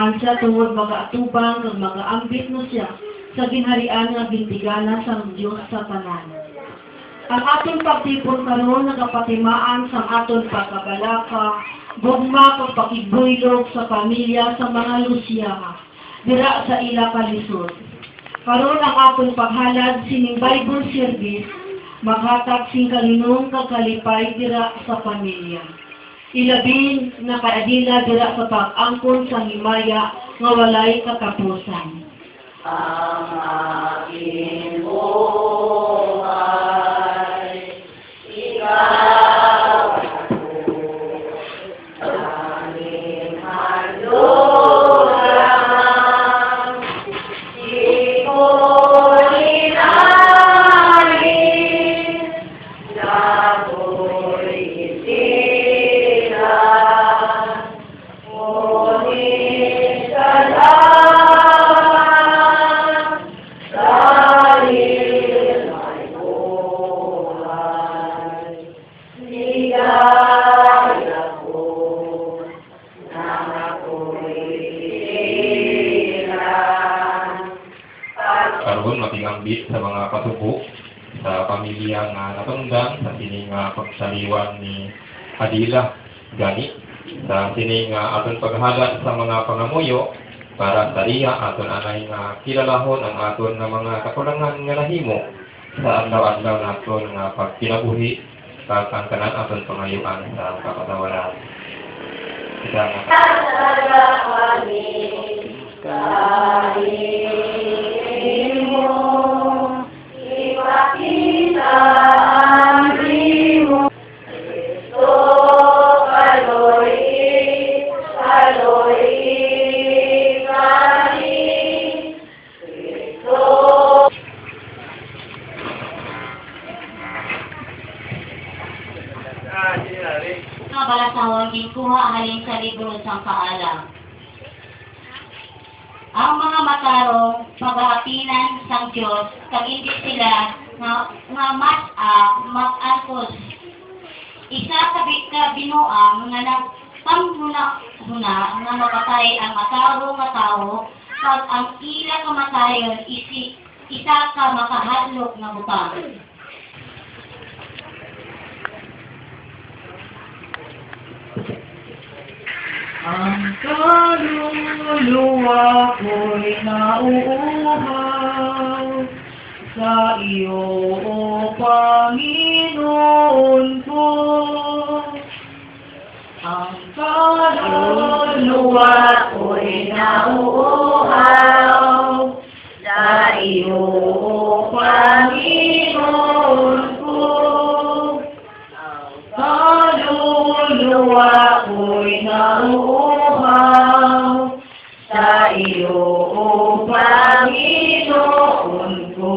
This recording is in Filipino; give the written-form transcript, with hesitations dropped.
Siya tungod mag-atubang ng mag-aambit mo siya sa ginharian nga gintigana sa Diyos sa tanan. Ang aton pagtipon karon nagapatimaan sa aton pagkabalaka, gugma pagpakibuylog sa pamilya sa mga Lucia, dira sa ila kalisod. Karon ang aton paghalad sining Bible service, maghatag sing kalinong kakalipay dira sa pamilya. Ilabing na kaadila dira sa pag-angkon sa himaya nga walay katapusan. Ang aking buhay, ikaw ako, aming haluran, di ko inalis, ako'y isilan, ngunit salamat dahil may buhay. Ligaya ko nang ako'y isilan. Karon matingambit sa mga kasubo sa pamilya nga natungdan sa sini nga pagsaliwan ni Adila gani sa sini nga aton paghalad sa mga pangamuyo para sa iya aton anay nga kilalahon ang aton nga mga kakulangan nga nahimo sa adlaw-adlaw naton nga pagkinabuhi kag ang tanan aton pangayuan sa kapatawaran. Kita nga Kahit mo ipakita ang imo, Kristo kaloy kami, Kristo. Nga balasawang ginkuha halin sa libro sang paalam. Ang mga matarong paghapinan sang Diyos kag hindi sila nga mag-angkos. Isa ka binuang nga nagpanghuna nga mapatay ang matarong nga tao kag ang ila kamatayon isa ka makahadlok nga butang. Ang kaluluwa ko'y nauuhaw sa iyo, O Panginoon ko. Ang kaluluwa ko'y nauuhaw sa iyo, O Panginoon ko. Kaluluwa ko'y nauuhaw sa iyo, O Panginoon ko.